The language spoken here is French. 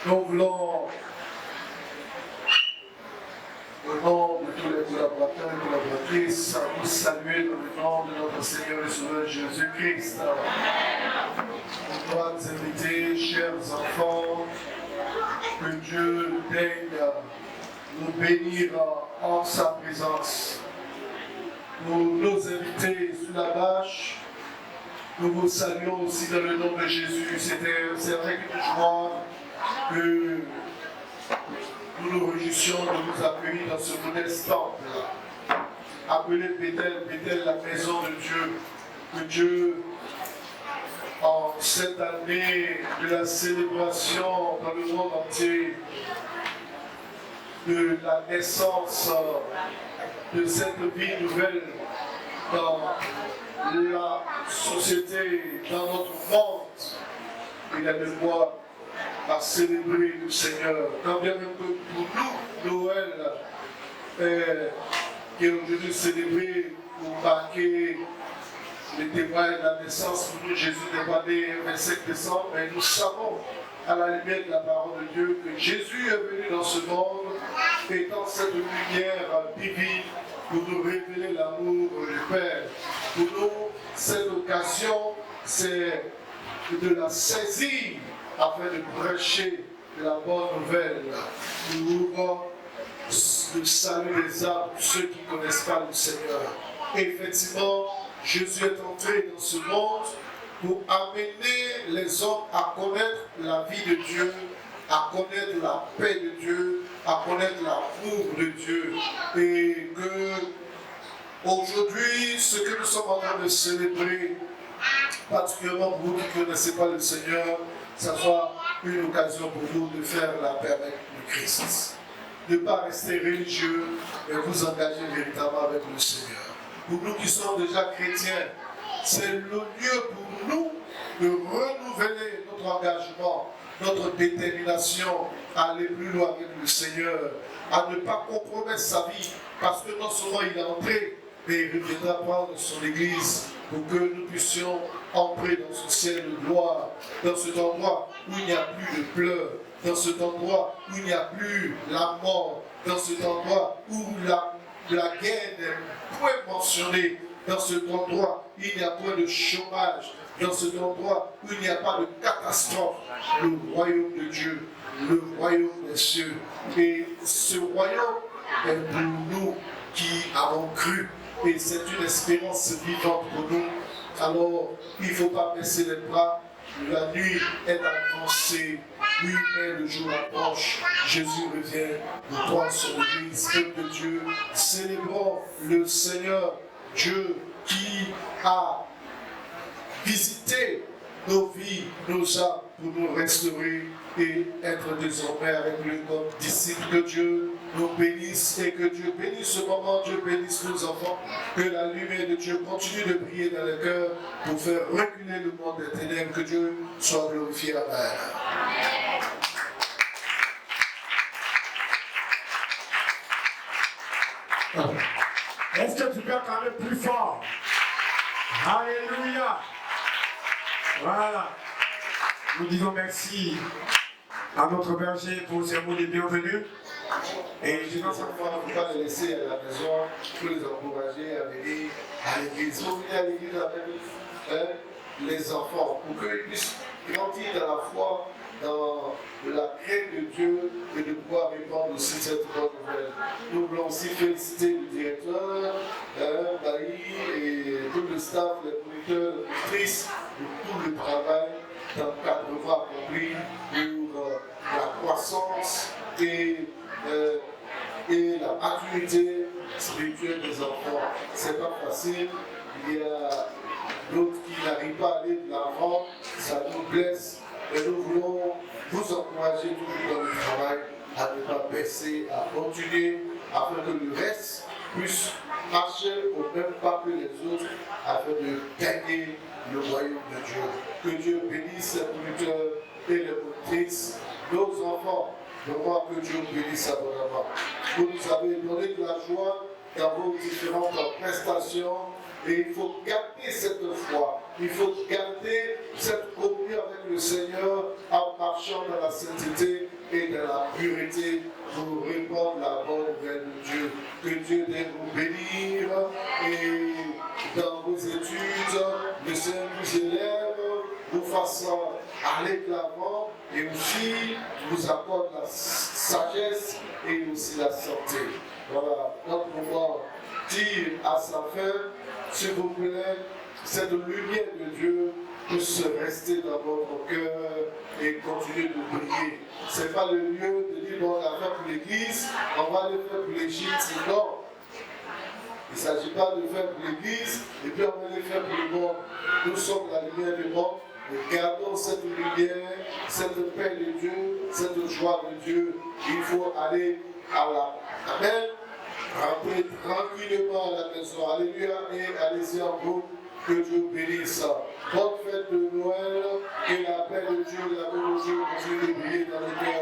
Nous voulons, au nom de tous les collaborateurs et collaboratrices, vous saluer dans le nom de notre Seigneur et Sauveur Jésus-Christ. Nous dois inviter, chers enfants, que Dieu daigne nous bénir en sa présence. Nous nous inviter sous la bâche. Nous vous saluons aussi dans le nom de Jésus. C'est avec une joie que nous nous réjouissons de vous accueillir dans ce modeste temple. Appelé Bethel, Bethel, la maison de Dieu. Que Dieu, en cette année de la célébration dans le monde entier, de la naissance de cette vie nouvelle dans la société, dans notre monde, il a de quoi à célébrer le Seigneur. Quand bien même que pour nous, Noël qui est aujourd'hui célébré pour marquer les témoins de la naissance, pour nous Jésus n'est pas né le 25 décembre, mais nous savons à la lumière de la parole de Dieu que Jésus est venu dans ce monde et dans cette lumière divine pour nous révéler l'amour du Père. Pour nous, cette occasion, c'est de la saisir afin de prêcher la bonne nouvelle. Nous ouvrons le salut des âmes pour ceux qui ne connaissent pas le Seigneur. Et effectivement, Jésus est entré dans ce monde pour amener les hommes à connaître la vie de Dieu, à connaître la paix de Dieu, à connaître l'amour de Dieu. Et que aujourd'hui, ce que nous sommes en train de célébrer, particulièrement pour vous qui ne connaissez pas le Seigneur, ça soit une occasion pour vous de faire la paix avec le Christ. Ne pas rester religieux, mais vous engager véritablement avec le Seigneur. Pour nous qui sommes déjà chrétiens, c'est le lieu pour nous de renouveler notre engagement, notre détermination à aller plus loin avec le Seigneur, à ne pas compromettre sa vie, parce que non seulement il est entré, mais il reviendra prendre son église pour que nous puissions entrer dans ce ciel de gloire, dans cet endroit où il n'y a plus de pleurs, dans cet endroit où il n'y a plus la mort, dans cet endroit où la guerre n'est point mentionnée, dans cet endroit où il n'y a point de chômage, dans cet endroit où il n'y a pas de catastrophe, le royaume de Dieu, le royaume des cieux. Et ce royaume est pour nous qui avons cru. Et c'est une espérance vivante pour nous. Alors, il ne faut pas baisser les bras. La nuit est avancée. Oui, mais le jour approche. Jésus revient. Nous prendre son église, peuple de Dieu. Célébrons le Seigneur, Dieu qui a visité nos vies, nos âmes, pour nous restaurer et être désormais avec lui comme disciples. Que Dieu nous bénisse et que Dieu bénisse ce moment, Dieu bénisse nos enfants, que la lumière de Dieu continue de briller dans les cœurs pour faire reculer le monde des ténèbres. Que Dieu soit glorifié. Amen. Est-ce que tu peux quand même plus fort? Alléluia. Voilà. Nous disons merci à notre berger pour ces mots de bienvenue. Et je pense qu'on ne peut pas les laisser à la maison pour les encourager à venir à l'église. Il faut venir à l'église avec les enfants pour qu'ils puissent grandir dans la foi, dans la crainte de Dieu et de pouvoir répandre aussi cette bonne nouvelle. Nous voulons aussi féliciter le directeur, Bailly et tout le staff, les moniteurs, les actrices, pour tout le travail dans le cadre accompli pour la croissance et la maturité spirituelle des enfants. C'est pas facile. Il y a d'autres qui n'arrivent pas à aller de l'avant, ça nous blesse. Et nous voulons vous encourager toujours dans le travail à ne pas baisser, à continuer, afin que le reste puisse marcher au même pas que les autres, afin de gagner le royaume de Dieu. Que Dieu bénisse les moniteurs et les monitrices, nos enfants. Je crois que Dieu bénisse abondamment. Vous nous avez donné de la joie dans vos différentes prestations. Et il faut garder cette foi, il faut garder cette communion avec le Seigneur en marchant dans la sainteté fasse aller de l'avant et aussi vous accorde la sagesse et aussi la santé. Voilà, notre moment dit à sa fin, s'il vous plaît, cette lumière de Dieu puisse rester dans votre cœur et continuer de briller. Ce n'est pas le lieu de dire bon, on a fait pour l'église, on va le faire pour l'Égypte. Non. Il ne s'agit pas de faire pour l'église et puis on va le faire pour le monde. Nous sommes la lumière du monde. Et gardons cette lumière, cette paix de Dieu, cette joie de Dieu. Il faut aller à la Amen. Rentrez tranquillement à la maison. Alléluia. Et allez-y en groupe. Que Dieu bénisse. Bonne fête de Noël. Et la paix de Dieu, l'amour de Dieu continue de briller dans le cœur.